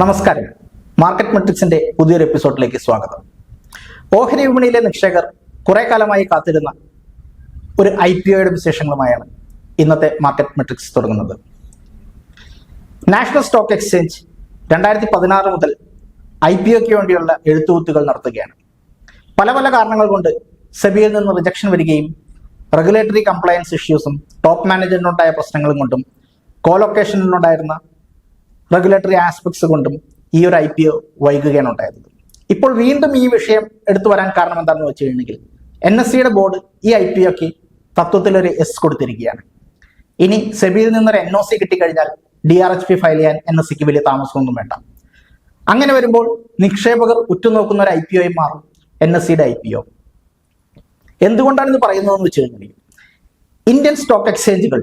നമസ്കാരം. മാർക്കറ്റ് മെട്രിക്സിന്റെ പുതിയൊരു എപ്പിസോഡിലേക്ക് സ്വാഗതം. ഓഹരി വിപണിയിലെ നിക്ഷേപകർ കുറെ കാലമായി കാത്തിരുന്ന ഒരു IPOയുടെ വിശേഷങ്ങളുമായാണ് ഇന്നത്തെ മാർക്കറ്റ് മെട്രിക്സ് തുടങ്ങുന്നത്. നാഷണൽ സ്റ്റോക്ക് എക്സ്ചേഞ്ച് 2016 മുതൽ IPOയ്ക്ക് വേണ്ടിയുള്ള എഴുത്തുകുത്തുകൾ നടത്തുകയാണ്. പല പല കാരണങ്ങൾ കൊണ്ട് സെബിയിൽ നിന്ന് റിജക്ഷൻ വരികയും റെഗുലേറ്ററി കംപ്ലയൻസ് ഇഷ്യൂസും ടോപ്പ് മാനേജ്മെന്റിനുണ്ടായ പ്രശ്നങ്ങളും കൊണ്ടും കോലൊക്കേഷനിലുണ്ടായിരുന്ന റെഗുലേറ്ററി ആസ്പെക്ട്സ് കൊണ്ടും ഈ ഒരു IPO വൈകുകയാണ് ഉണ്ടായത്. ഇപ്പോൾ വീണ്ടും ഈ വിഷയം എടുത്തു വരാൻ കാരണം എന്താണെന്ന് വെച്ച് കഴിഞ്ഞെങ്കിൽ NSEയുടെ ബോർഡ് ഈ IPOയ്ക്ക് തത്വത്തിൽ ഒരു S കൊടുത്തിരിക്കുകയാണ്. ഇനി സെബിയിൽ നിന്നൊരു NOC കിട്ടിക്കഴിഞ്ഞാൽ DRHP ഫയൽ ചെയ്യാൻ NSEക്ക് വലിയ താമസമൊന്നും വേണ്ട. അങ്ങനെ വരുമ്പോൾ നിക്ഷേപകർ ഉറ്റുനോക്കുന്ന ഒരു IPO ആയി മാറും NSEയുടെ IPO. എന്തുകൊണ്ടാണ് ഇത് പറയുന്നതെന്ന് വെച്ച് കഴിഞ്ഞാൽ ഇന്ത്യൻ സ്റ്റോക്ക് എക്സ്ചേഞ്ചുകൾ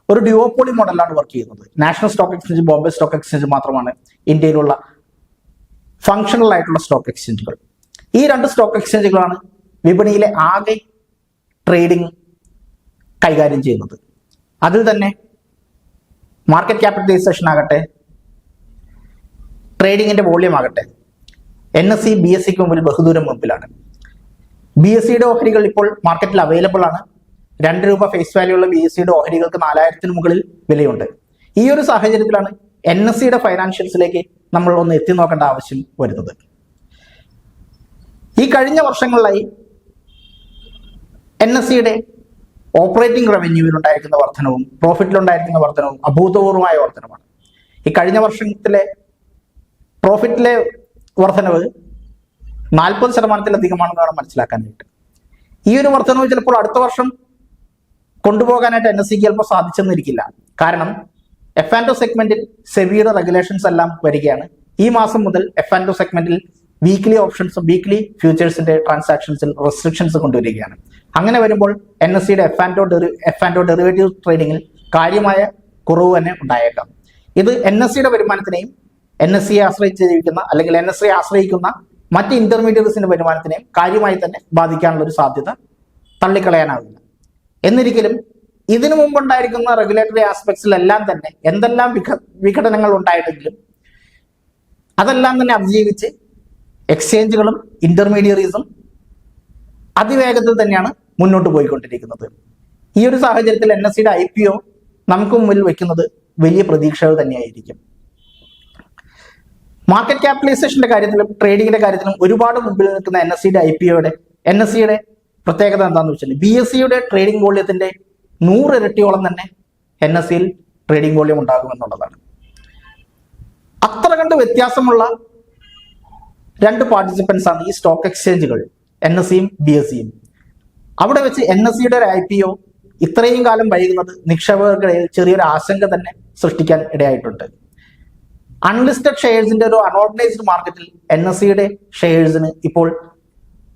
ഒരു ഡ്യുവോപോളി മോഡലാണ് വർക്ക് ചെയ്യുന്നത്. National stock exchange, Bombay stock exchange മാത്രമാണ് ഇന്ത്യയിലുള്ള ഫങ്ഷണൽ ആയിട്ടുള്ള സ്റ്റോക്ക് എക്സ്ചേഞ്ചുകൾ. ഈ രണ്ട് സ്റ്റോക്ക് എക്സ്ചേഞ്ചുകളാണ് വിപണിയിലെ ആകെ ട്രേഡിംഗ് കൈകാര്യം ചെയ്യുന്നത്. അതിൽ തന്നെ മാർക്കറ്റ് ക്യാപിറ്റലൈസേഷൻ ആകട്ടെ, ട്രേഡിങ്ങിന്റെ വോള്യം ആകട്ടെ, NSE BSEക്ക് മുമ്പിൽ ബഹുദൂരം മുമ്പിലാണ്. BSEയുടെ ഓഹരികൾ ഇപ്പോൾ മാർക്കറ്റിൽ അവൈലബിൾ ആണ്. 2 രൂപ ഫേസ് വാല്യൂ ഉള്ള BSEയുടെ ഓഹരികൾക്ക് 4000-ന് മുകളിൽ വിലയുണ്ട്. ഈ ഒരു സാഹചര്യത്തിലാണ് NSEയുടെ ഫൈനാൻഷ്യൽസിലേക്ക് നമ്മൾ ഒന്ന് എത്തി നോക്കേണ്ട ആവശ്യം വരുന്നത്. ഈ കഴിഞ്ഞ വർഷങ്ങളിലായി NSEയുടെ ഓപ്പറേറ്റിംഗ് റവന്യൂവിലുണ്ടായിരിക്കുന്ന വർധനവും പ്രോഫിറ്റിലുണ്ടായിരിക്കുന്ന വർധനവും അഭൂതപൂർവമായ വർധനമാണ്. ഈ കഴിഞ്ഞ വർഷത്തിലെ പ്രോഫിറ്റിലെ വർധനവ് 40%-ലധികമാണെന്ന് വേണം മനസ്സിലാക്കാനായിട്ട്. ഈ ഒരു വർധനവ് ചിലപ്പോൾ അടുത്ത വർഷം കൊണ്ടുപോകാനായിട്ട് NSEക്ക് ചിലപ്പോൾ സാധിച്ചെന്നിരിക്കില്ല. കാരണം F&O സെഗ്മെന്റിൽ സെബിയുടെ റെഗുലേഷൻസ് എല്ലാം വരികയാണ്. ഈ മാസം മുതൽ F&O സെഗ്മെന്റിൽ വീക്ക്ലി ഓപ്ഷൻസും വീക്ക്ലി ഫ്യൂച്ചേഴ്സിന്റെ ട്രാൻസാക്ഷൻസിൽ റെസ്ട്രിക്ഷൻസ് കൊണ്ടുവരികയാണ്. അങ്ങനെ വരുമ്പോൾ NSEയുടെ F&O ഡെറിവേറ്റീവ് ട്രേഡിങ്ങിൽ കാര്യമായ കുറവ് തന്നെ ഉണ്ടായേക്കാം. ഇത് NSEയുടെ വരുമാനത്തിനെയും NSEയെ ആശ്രയിച്ച് ജീവിക്കുന്ന അല്ലെങ്കിൽ NSE ആശ്രയിക്കുന്ന മറ്റ് ഇന്റർമീഡിയറ്റ്സിന്റെ വരുമാനത്തിനെയും കാര്യമായി തന്നെ ബാധിക്കാനുള്ള ഒരു സാധ്യത തള്ളിക്കളയാനാവില്ല. എന്നിരിക്കലും ഇതിനു മുമ്പുണ്ടായിരിക്കുന്ന റെഗുലേറ്ററി ആസ്പെക്ട്സിലെല്ലാം തന്നെ എന്തെല്ലാം വിഘടനങ്ങൾ ഉണ്ടായിട്ടെങ്കിലും അതെല്ലാം തന്നെ അതിജീവിച്ച് എക്സ്ചേഞ്ചുകളും ഇന്റർമീഡിയറീസും അതിവേഗത്തിൽ തന്നെയാണ് മുന്നോട്ട് പോയിക്കൊണ്ടിരിക്കുന്നത്. ഈ ഒരു സാഹചര്യത്തിൽ NSEയുടെ IPO നമുക്ക് മുമ്പിൽ വെക്കുന്നത് വലിയ പ്രതീക്ഷകൾ തന്നെയായിരിക്കും. മാർക്കറ്റ് ക്യാപിറ്റലൈസേഷന്റെ കാര്യത്തിലും ട്രേഡിങ്ങിന്റെ കാര്യത്തിലും ഒരുപാട് മുമ്പിൽ നിൽക്കുന്ന NSEയുടെ പ്രത്യേകത എന്താണെന്ന് വെച്ചാൽ BSEയുടെ ട്രേഡിംഗ് വോള്യത്തിന്റെ 100 ഇരട്ടിയോളം തന്നെ NSEയിൽ ട്രേഡിംഗ് വോള്യം ഉണ്ടാകുമെന്നുള്ളതാണ്. അത്ര കണ്ട് വ്യത്യാസമുള്ള 2 പാർട്ടിസിപ്പൻസ് ആണ് ഈ സ്റ്റോക്ക് എക്സ്ചേഞ്ചുകൾ, NSEയും BSEയും. അവിടെ വെച്ച് NSEയുടെ ഒരു IPO ഇത്രയും കാലം വൈകുന്നത് നിക്ഷേപകർക്കിടയിൽ ചെറിയൊരു ആശങ്ക തന്നെ സൃഷ്ടിക്കാൻ ഇടയായിട്ടുണ്ട്. അൺലിസ്റ്റഡ് ഷെയർസിന്റെ ഒരു അൺഓർഗനൈസ്ഡ് മാർക്കറ്റിൽ NSEയുടെ ഷെയർസിന് ഇപ്പോൾ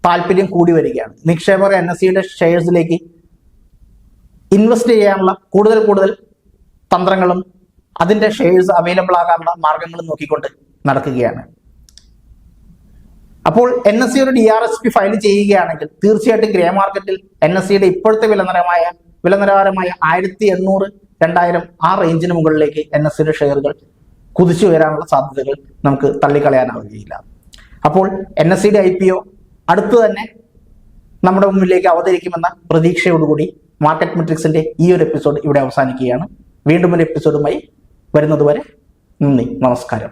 താല്പര്യം കൂടി വരികയാണ്. നിക്ഷേപകർ NSEയുടെ ഷെയർസിലേക്ക് ഇൻവെസ്റ്റ് ചെയ്യാനുള്ള കൂടുതൽ തന്ത്രങ്ങളും അതിന്റെ ഷെയർസ് അവൈലബിൾ ആകാനുള്ള മാർഗങ്ങളും നോക്കിക്കൊണ്ട് നടക്കുകയാണ്. അപ്പോൾ NSE ഒരു DRHP ഫയൽ ചെയ്യുകയാണെങ്കിൽ തീർച്ചയായിട്ടും ഗ്രേ മാർക്കറ്റിൽ NSEയുടെ ഇപ്പോഴത്തെ വിലനിലവാരമായ 1800-2000 ആ റേഞ്ചിന് മുകളിലേക്ക് NSEയുടെ ഷെയറുകൾ കുതിച്ചു വരാനുള്ള സാധ്യതകൾ നമുക്ക് തള്ളിക്കളയാനാവുകയില്ല. അപ്പോൾ NSEയുടെ IPO അടുത്ത് തന്നെ നമ്മുടെ മുന്നിലേക്ക് അവതരിക്കുമെന്ന പ്രതീക്ഷയോടുകൂടി മാർക്കറ്റ് മെട്രിക്സിന്റെ ഈ ഒരു എപ്പിസോഡ് ഇവിടെ അവസാനിക്കുകയാണ്. വീണ്ടും ഒരു എപ്പിസോഡുമായി വരുന്നതുവരെ നന്ദി, നമസ്കാരം.